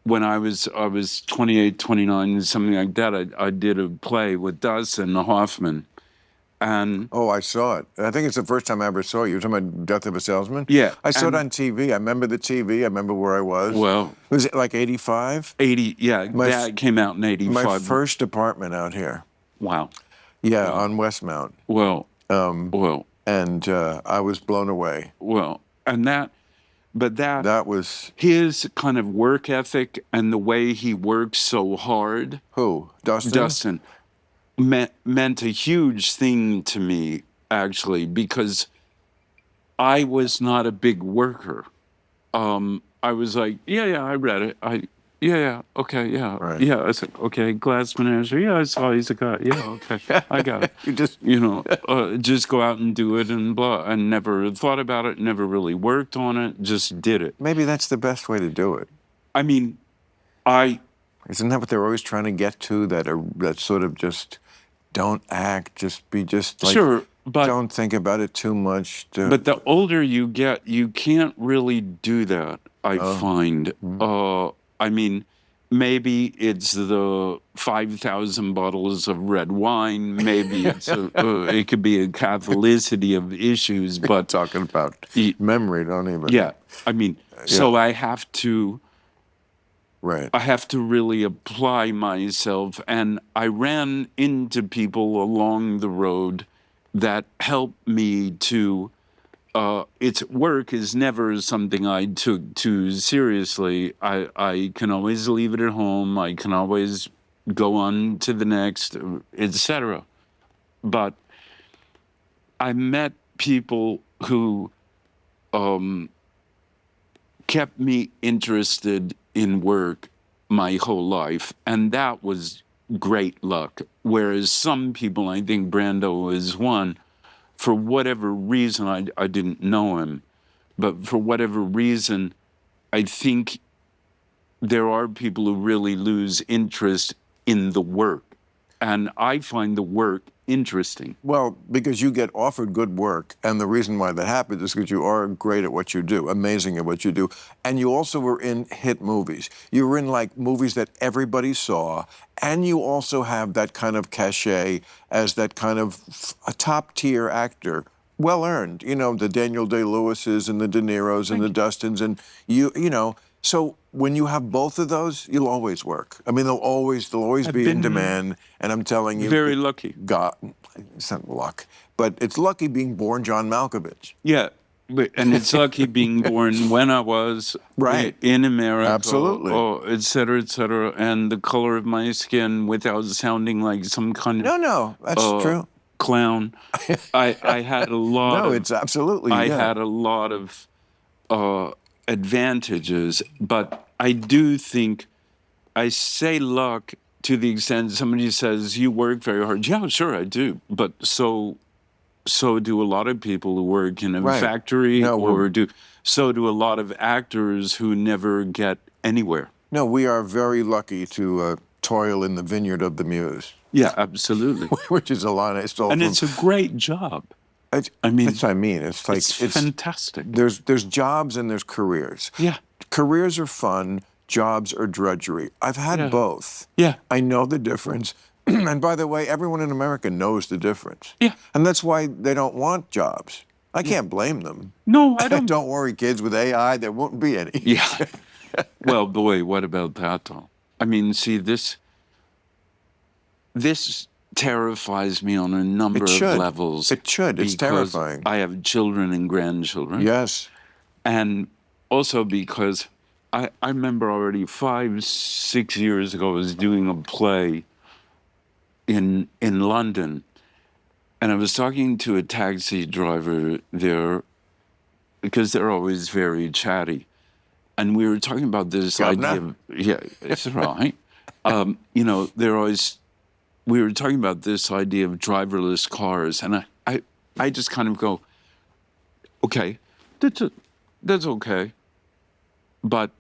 when I was 28, 29, something like that, I did a play with Dustin Hoffman. And Oh, I saw it. I think it's the first time I ever saw it. You were talking about Death of a Salesman? yeah, I saw it and on TV. I remember the TV. I remember where I was. well, Was it like 85? 80, yeah, My f- that came out in My 85. first apartment out here. Wow. Yeah, Wow. on Westmount. Well, well, And I was blown away. well, and but That was his kind of work ethic and the way he works so hard, who? Dustin, meant a huge thing to me, actually, because I was not a big worker. I was like, yeah, I read it. Okay, yeah, Right. yeah. I said, okay, glass manager. Yeah, I saw he's a guy. Yeah, okay, I got it. You just Just go out and do it and blah. And never thought about it, never really worked on it, just did it. maybe that's the best way to do it. I mean, I Isn't that what they're always trying to get to? That sort of just don't act, just be just like sure, but don't think about it too much. but the older you get, you can't really do that. I find. I mean, maybe it's the 5,000 bottles of red wine. Maybe it could be a catholicity of issues. But talking about memory, don't even. yeah, I mean, so I have to. Right. I have to really apply myself, and I ran into people along the road that helped me to. Its work is never something I took too seriously. I can always leave it at home. I can always go on to the next, etc. But I met people who kept me interested in work my whole life, and that was great luck. Whereas some people, I think Brando is one, for whatever reason, I didn't know him, but for whatever reason, I think there are people who really lose interest in the work. And I find the work interesting. Well, because you get offered good work, and the reason why that happens is because you are great at what you do, amazing at what you do, and you also were in hit movies. You were in like movies that everybody saw, and you also have that kind of cachet as that kind of a top-tier actor. Well earned, the Daniel Day-Lewis's and the De Niro's and the Dustins, and you know. So when you have both of those, you'll always work. I mean, they'll always be in demand. And I'm telling you, Very lucky. God, it's not luck, but it's lucky being born John Malkovich. Yeah, and it's lucky being born when I was Right. in America. Absolutely. Et cetera, and the color of my skin without sounding like some kind of No, that's true. clown. I had a lot. No, it's absolutely. I had a lot of advantages, but I do think I say luck to the extent somebody says you work very hard. Yeah, sure, I do, but so do a lot of people who work in a factory, so do a lot of actors who never get anywhere. No, we are very lucky to toil in the vineyard of the muse. Yeah, absolutely. Which is a line I stole. And it's a great job. That's what I mean. It's like it's fantastic. There's jobs and there's careers. Yeah. Careers are fun. Jobs are drudgery. I've had both. Yeah. I know the difference. And by the way, everyone in America knows the difference. Yeah. And that's why they don't want jobs. I can't blame them. No, I don't. Don't worry, kids. With AI, there won't be any. Yeah. Well, boy, what about that, though? I mean, see, this terrifies me on a number of levels. It should. It's terrifying. I have children and grandchildren. Yes. And also because I remember already 5-6 years ago, I was doing a play in London, and I was talking to a taxi driver there because they're always very chatty, and we were talking about this idea of it's right. We were talking about this idea of driverless cars, and I just kind of go, okay, that's okay, but.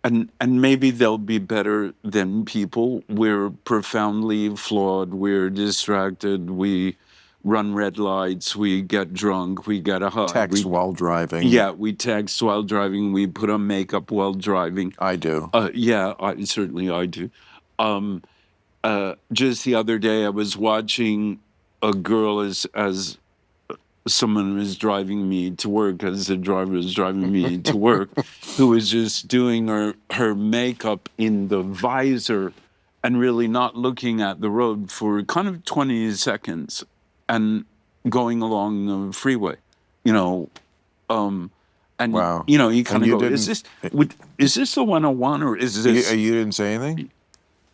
And maybe they'll be better than people. We're profoundly flawed. We're distracted. We run red lights, we get drunk, we get a hug. Text while driving. Yeah, we text while driving, we put on makeup while driving. I do. Yeah, certainly I do. Just the other day, I was watching a girl as someone was driving me to work, as the driver was driving me to work, who was just doing her makeup in the visor and really not looking at the road for kind of 20 seconds and going along the freeway, you know. And Wow. you kind And of you go, is this the 101 or is this? You didn't say anything?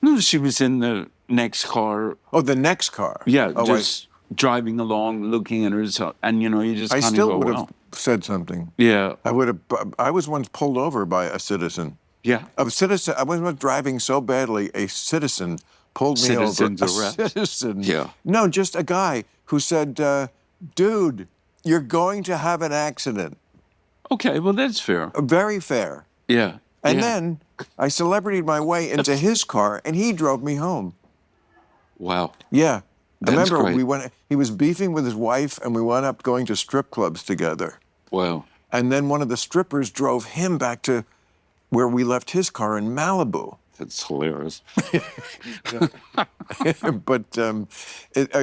No, she was in the next car. Oh, the next car. Yeah, Oh, just driving along, looking at herself, and you just I kind of still go, would wow. have said something. Yeah, I was once pulled over by a citizen. yeah. A citizen. I was driving so badly. A citizen pulled me Citizen's over. arrest. A citizen. Yeah. No, just a guy who said, "Dude, you're going to have an accident." Okay, well that's fair. Very fair. Yeah. And yeah. then I celebrity'd my way into his car, and he drove me home. Wow. Yeah. I That's remember great. he was beefing with his wife, and we wound up going to strip clubs together. Wow. And then one of the strippers drove him back to where we left his car in Malibu. That's hilarious. But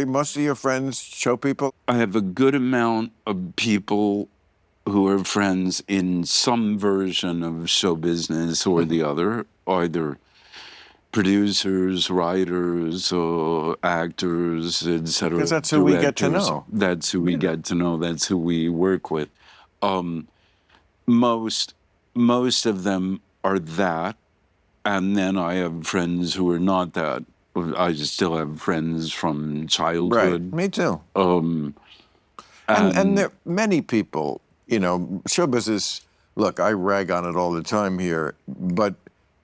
most of your friends show people? I have a good amount of people who are friends in some version of show business or the other, either producers, writers, actors, etc. Because that's who we get to know. That's who we get to know. That's who we work with. Most of them are that, and then I have friends who are not that. I just still have friends from childhood. Right, me too. And And there many people, show business, look, I rag on it all the time here, but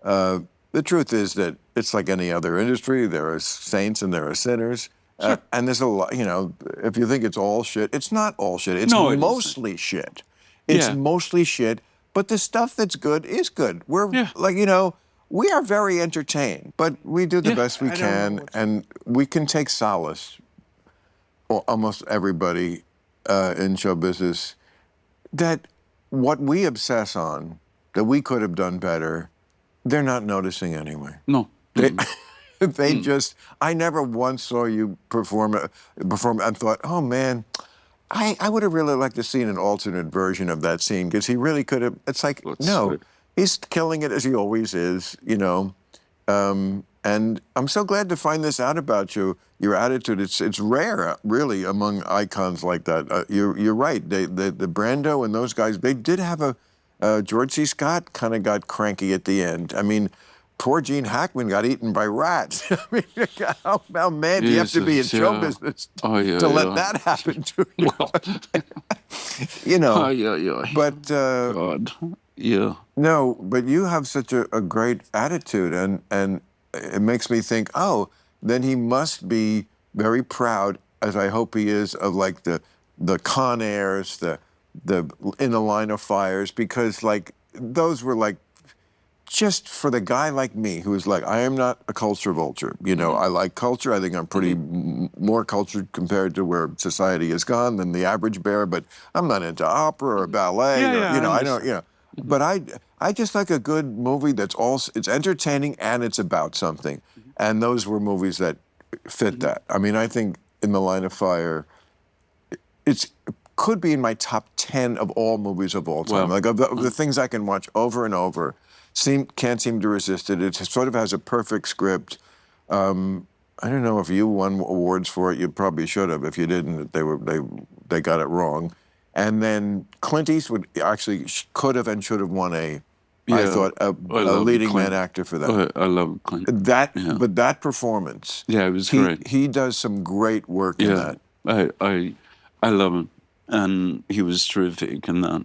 the truth is that it's like any other industry. There are saints and there are sinners. And there's a lot, if you think it's all shit, it's not all shit. It's No, it mostly shit. It's Yeah. mostly shit, but the stuff that's good is good. We're Yeah. we are very entertained, but we do the Yeah, best we I don't know can, what's- and we can take solace, or almost everybody in show business, that what we obsess on, that we could have done better, they're not noticing anyway. no. They, they just, I never once saw you perform and thought, oh man, I would have really liked to see an alternate version of that scene, because he really could have, it's like, That's no, right. he's killing it as he always is, and I'm so glad to find this out about you, your attitude. It's rare, really, among icons like that. You're right. The Brando and those guys, they did have George C. Scott kind of got cranky at the end. I mean, poor Gene Hackman got eaten by rats. I mean, how mad do you have to be in Jesus, show yeah. business Oh, yeah, to let yeah. that happen to you? Oh, yeah. But God. Yeah. no, but you have such a great attitude, and it makes me think, oh, then he must be very proud, as I hope he is, of like the Con Airs, the In the Line of Fires, because like those were like, just for the guy like me who is like, I am not a culture vulture. I like culture. I think I'm pretty more cultured compared to where society has gone than the average bear, but I'm not into opera or ballet. Yeah, I don't, But I just like a good movie that's also, it's entertaining and it's about something. And those were movies that fit that. I mean, I think In the Line of Fire, it could be in my top 10 of all movies of all time. Wow. Like of the things I can watch over and over, can't seem to resist it. It sort of has a perfect script. I don't know if you won awards for it. You probably should have. If you didn't, they got it wrong. And then Clint Eastwood actually could have and should have won I thought, a love leading Clint. man actor for that. I love Clint. But that performance, Yeah, it was great. he does some great work in Yeah, that. I love him, and he was terrific in that.